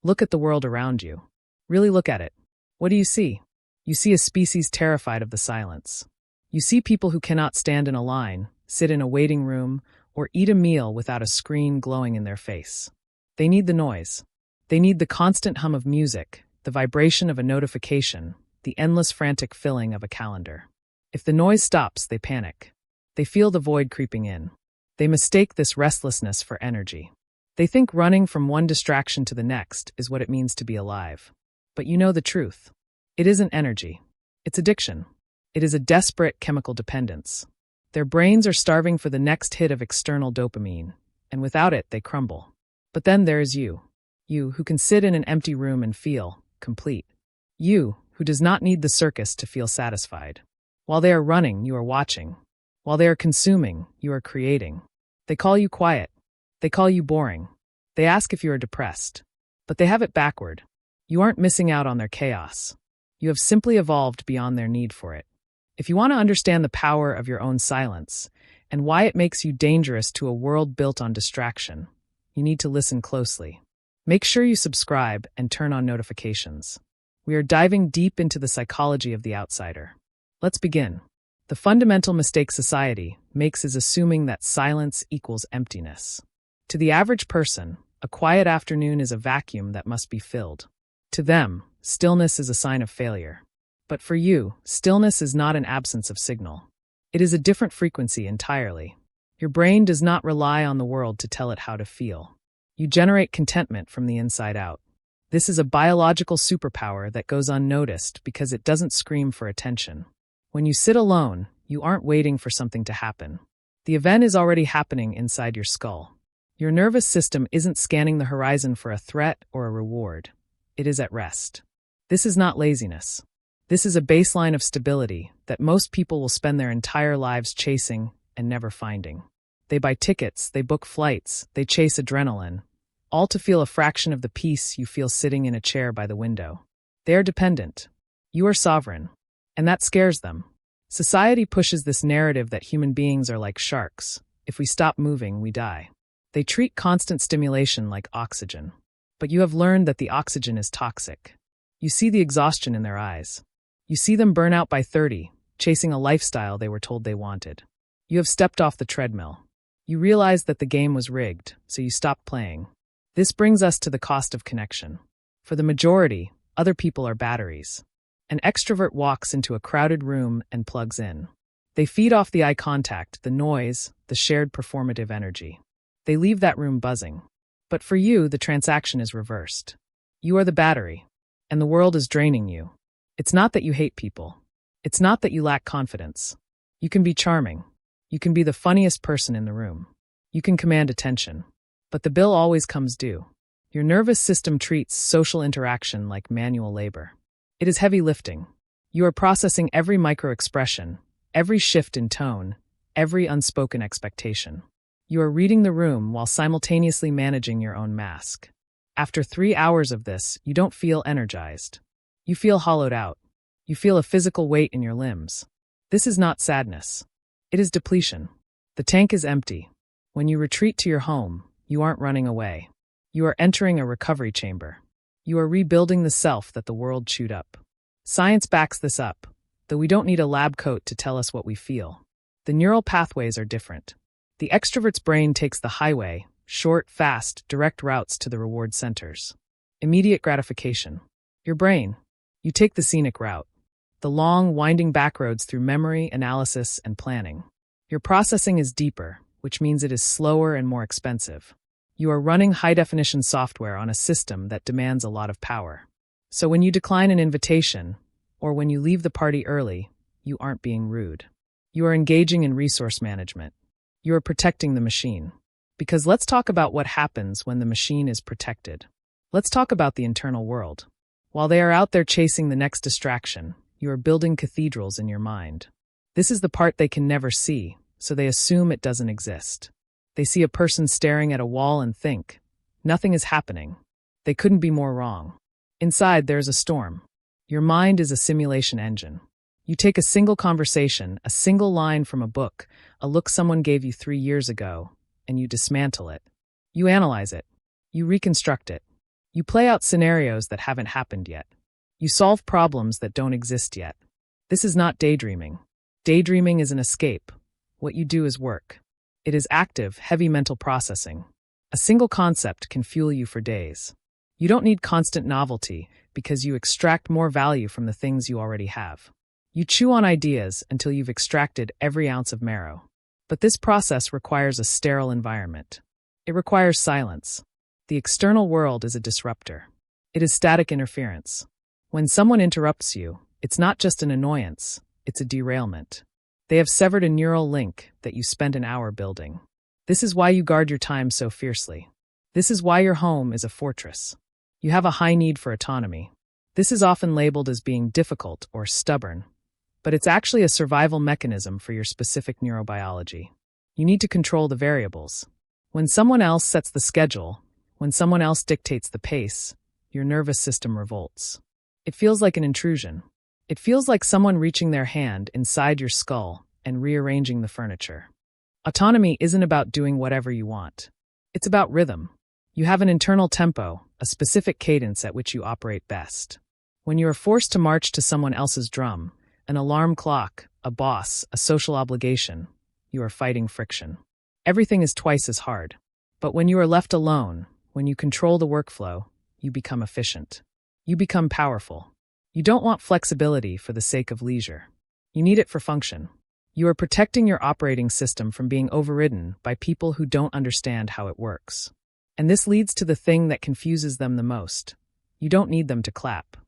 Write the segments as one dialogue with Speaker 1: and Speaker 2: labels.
Speaker 1: Look at the world around you. Really look at it. What do you see? You see a species terrified of the silence. You see people who cannot stand in a line, sit in a waiting room, or eat a meal without a screen glowing in their face. They need the noise. They need the constant hum of music, the vibration of a notification, the endless frantic filling of a calendar. If the noise stops, they panic. They feel the void creeping in. They mistake this restlessness for energy. They think running from one distraction to the next is what it means to be alive. But you know the truth. It isn't energy. It's addiction. It is a desperate chemical dependence. Their brains are starving for the next hit of external dopamine, and without it, they crumble. But then there is you. You who can sit in an empty room and feel complete. You who does not need the circus to feel satisfied. While they are running, you are watching. While they are consuming, you are creating. They call you quiet. They call you boring. They ask if you are depressed. But they have it backward. You aren't missing out on their chaos. You have simply evolved beyond their need for it. If you want to understand the power of your own silence and why it makes you dangerous to a world built on distraction, you need to listen closely. Make sure you subscribe and turn on notifications. We are diving deep into the psychology of the outsider. Let's begin. The fundamental mistake society makes is assuming that silence equals emptiness. To the average person, a quiet afternoon is a vacuum that must be filled. To them, stillness is a sign of failure. But for you, stillness is not an absence of signal. It is a different frequency entirely. Your brain does not rely on the world to tell it how to feel. You generate contentment from the inside out. This is a biological superpower that goes unnoticed because it doesn't scream for attention. When you sit alone, you aren't waiting for something to happen. The event is already happening inside your skull. Your nervous system isn't scanning the horizon for a threat or a reward. It is at rest. This is not laziness. This is a baseline of stability that most people will spend their entire lives chasing and never finding. They buy tickets, they book flights, they chase adrenaline, all to feel a fraction of the peace you feel sitting in a chair by the window. They are dependent. You are sovereign. And that scares them. Society pushes this narrative that human beings are like sharks. If we stop moving, we die. They treat constant stimulation like oxygen. But you have learned that the oxygen is toxic. You see the exhaustion in their eyes. You see them burn out by 30, chasing a lifestyle they were told they wanted. You have stepped off the treadmill. You realize that the game was rigged, so you stop playing. This brings us to the cost of connection. For the majority, other people are batteries. An extrovert walks into a crowded room and plugs in. They feed off the eye contact, the noise, the shared performative energy. They leave that room buzzing. But for you, the transaction is reversed. You are the battery, and the world is draining you. It's not that you hate people. It's not that you lack confidence. You can be charming. You can be the funniest person in the room. You can command attention. But the bill always comes due. Your nervous system treats social interaction like manual labor. It is heavy lifting. You are processing every micro-expression, every shift in tone, every unspoken expectation. You are reading the room while simultaneously managing your own mask. After 3 hours of this, you don't feel energized. You feel hollowed out. You feel a physical weight in your limbs. This is not sadness. It is depletion. The tank is empty. When you retreat to your home, you aren't running away. You are entering a recovery chamber. You are rebuilding the self that the world chewed up. Science backs this up, though we don't need a lab coat to tell us what we feel. The neural pathways are different. The extrovert's brain takes the highway, short, fast, direct routes to the reward centers. Immediate gratification. Your brain. You take the scenic route. The long, winding backroads through memory, analysis, and planning. Your processing is deeper, which means it is slower and more expensive. You are running high-definition software on a system that demands a lot of power. So when you decline an invitation, or when you leave the party early, you aren't being rude. You are engaging in resource management. You are protecting the machine. Because let's talk about what happens when the machine is protected. Let's talk about the internal world. While they are out there chasing the next distraction, you are building cathedrals in your mind. This is the part they can never see, so they assume it doesn't exist. They see a person staring at a wall and think, nothing is happening. They couldn't be more wrong. Inside, there's a storm. Your mind is a simulation engine. You take a single conversation, a single line from a book, a look someone gave you 3 years ago, and you dismantle it. You analyze it. You reconstruct it. You play out scenarios that haven't happened yet. You solve problems that don't exist yet. This is not daydreaming. Daydreaming is an escape. What you do is work. It is active, heavy mental processing. A single concept can fuel you for days. You don't need constant novelty because you extract more value from the things you already have. You chew on ideas until you've extracted every ounce of marrow. But this process requires a sterile environment. It requires silence. The external world is a disruptor. It is static interference. When someone interrupts you, it's not just an annoyance, it's a derailment. They have severed a neural link that you spent an hour building. This is why you guard your time so fiercely. This is why your home is a fortress. You have a high need for autonomy. This is often labeled as being difficult or stubborn, but it's actually a survival mechanism for your specific neurobiology. You need to control the variables. When someone else sets the schedule, when someone else dictates the pace, your nervous system revolts. It feels like an intrusion. It feels like someone reaching their hand inside your skull and rearranging the furniture. Autonomy isn't about doing whatever you want. It's about rhythm. You have an internal tempo, a specific cadence at which you operate best. When you are forced to march to someone else's drum, an alarm clock, a boss, a social obligation, you are fighting friction. Everything is twice as hard. But when you are left alone, when you control the workflow, you become efficient. You become powerful. You don't want flexibility for the sake of leisure. You need it for function. You are protecting your operating system from being overridden by people who don't understand how it works. And this leads to the thing that confuses them the most. You don't need them to clap.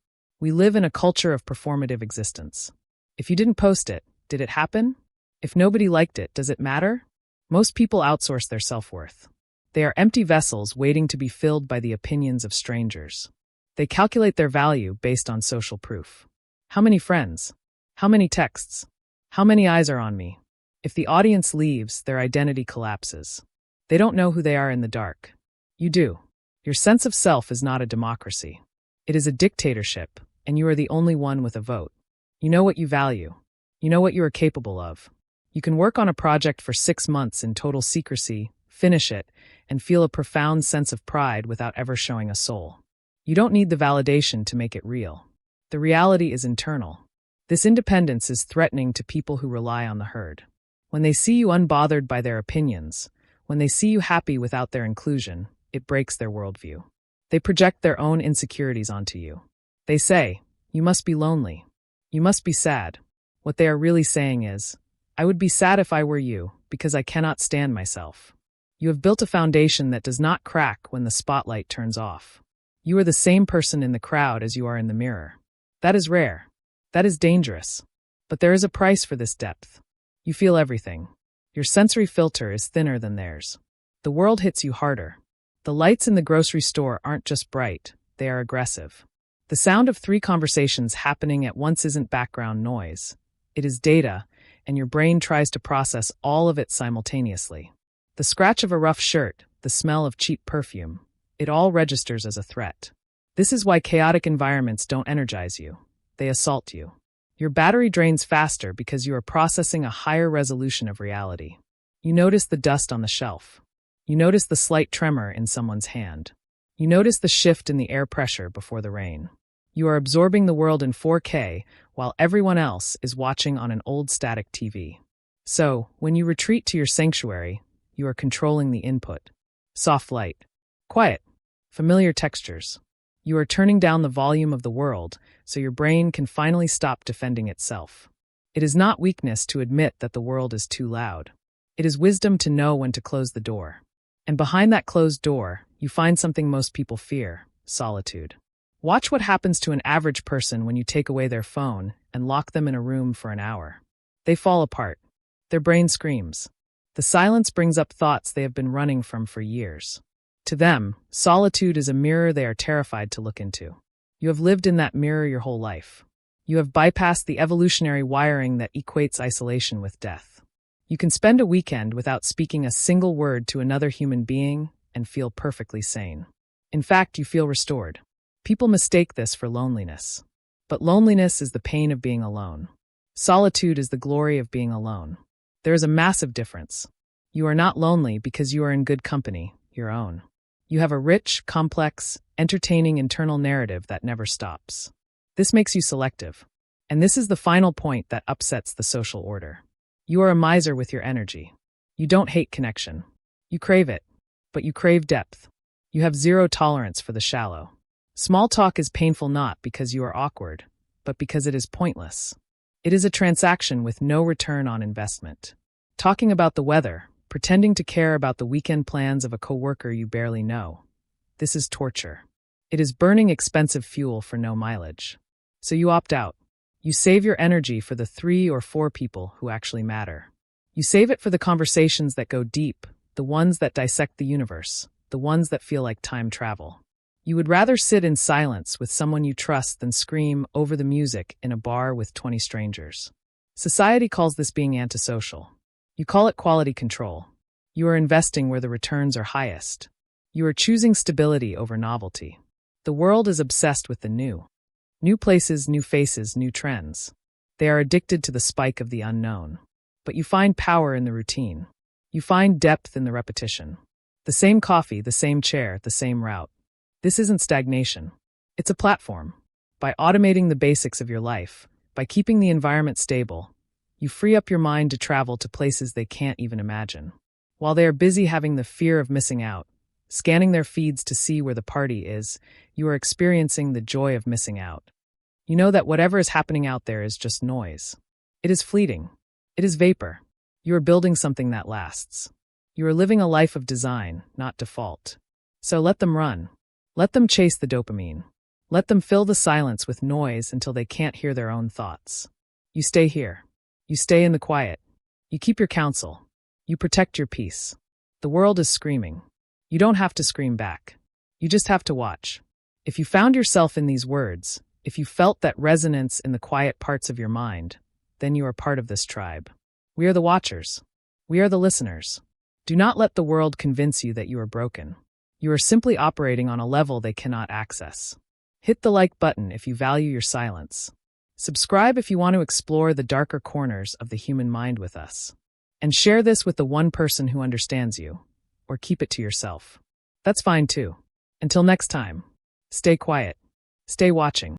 Speaker 1: We live in a culture of performative existence. If you didn't post it, did it happen? If nobody liked it, does it matter? Most people outsource their self-worth. They are empty vessels waiting to be filled by the opinions of strangers. They calculate their value based on social proof. How many friends? How many texts? How many eyes are on me? If the audience leaves, their identity collapses. They don't know who they are in the dark. You do. Your sense of self is not a democracy. It is a dictatorship, and you are the only one with a vote. You know what you value. You know what you are capable of. You can work on a project for 6 months in total secrecy, finish it, and feel a profound sense of pride without ever showing a soul. You don't need the validation to make it real. The reality is internal. This independence is threatening to people who rely on the herd. When they see you unbothered by their opinions, when they see you happy without their inclusion, it breaks their worldview. They project their own insecurities onto you. They say, you must be lonely. You must be sad. What they are really saying is, I would be sad if I were you, because I cannot stand myself. You have built a foundation that does not crack when the spotlight turns off. You are the same person in the crowd as you are in the mirror. That is rare. That is dangerous. But there is a price for this depth. You feel everything. Your sensory filter is thinner than theirs. The world hits you harder. The lights in the grocery store aren't just bright, they are aggressive. The sound of 3 conversations happening at once isn't background noise. It is data, and your brain tries to process all of it simultaneously. The scratch of a rough shirt, the smell of cheap perfume, it all registers as a threat. This is why chaotic environments don't energize you. They assault you. Your battery drains faster because you are processing a higher resolution of reality. You notice the dust on the shelf. You notice the slight tremor in someone's hand. You notice the shift in the air pressure before the rain. You are absorbing the world in 4K while everyone else is watching on an old static TV. So, when you retreat to your sanctuary, you are controlling the input. Soft light. Quiet. Familiar textures. You are turning down the volume of the world so your brain can finally stop defending itself. It is not weakness to admit that the world is too loud. It is wisdom to know when to close the door. And behind that closed door, you find something most people fear: solitude. Watch what happens to an average person when you take away their phone and lock them in a room for an hour. They fall apart. Their brain screams. The silence brings up thoughts they have been running from for years. To them, solitude is a mirror they are terrified to look into. You have lived in that mirror your whole life. You have bypassed the evolutionary wiring that equates isolation with death. You can spend a weekend without speaking a single word to another human being and feel perfectly sane. In fact, you feel restored. People mistake this for loneliness. But loneliness is the pain of being alone. Solitude is the glory of being alone. There is a massive difference. You are not lonely because you are in good company, your own. You have a rich, complex, entertaining internal narrative that never stops. This makes you selective. And this is the final point that upsets the social order. You are a miser with your energy. You don't hate connection. You crave it, but you crave depth. You have zero tolerance for the shallow. Small talk is painful not because you are awkward, but because it is pointless. It is a transaction with no return on investment. Talking about the weather, pretending to care about the weekend plans of a coworker you barely know. This is torture. It is burning expensive fuel for no mileage. So you opt out. You save your energy for the 3 or 4 people who actually matter. You save it for the conversations that go deep, the ones that dissect the universe, the ones that feel like time travel. You would rather sit in silence with someone you trust than scream over the music in a bar with 20 strangers. Society calls this being antisocial. You call it quality control. You are investing where the returns are highest. You are choosing stability over novelty. The world is obsessed with the new. New places, new faces, new trends. They are addicted to the spike of the unknown. But you find power in the routine. You find depth in the repetition. The same coffee, the same chair, the same route. This isn't stagnation. It's a platform. By automating the basics of your life, by keeping the environment stable, you free up your mind to travel to places they can't even imagine. While they are busy having the fear of missing out, scanning their feeds to see where the party is, you are experiencing the joy of missing out. You know that whatever is happening out there is just noise. It is fleeting. It is vapor. You are building something that lasts. You are living a life of design, not default. So let them run. Let them chase the dopamine. Let them fill the silence with noise until they can't hear their own thoughts. You stay here. You stay in the quiet. You keep your counsel. You protect your peace. The world is screaming. You don't have to scream back. You just have to watch. If you found yourself in these words, if you felt that resonance in the quiet parts of your mind, then you are part of this tribe. We are the watchers. We are the listeners. Do not let the world convince you that you are broken. You are simply operating on a level they cannot access. Hit the like button if you value your silence. Subscribe if you want to explore the darker corners of the human mind with us. And share this with the one person who understands you. Or keep it to yourself. That's fine too. Until next time, stay quiet, stay watching.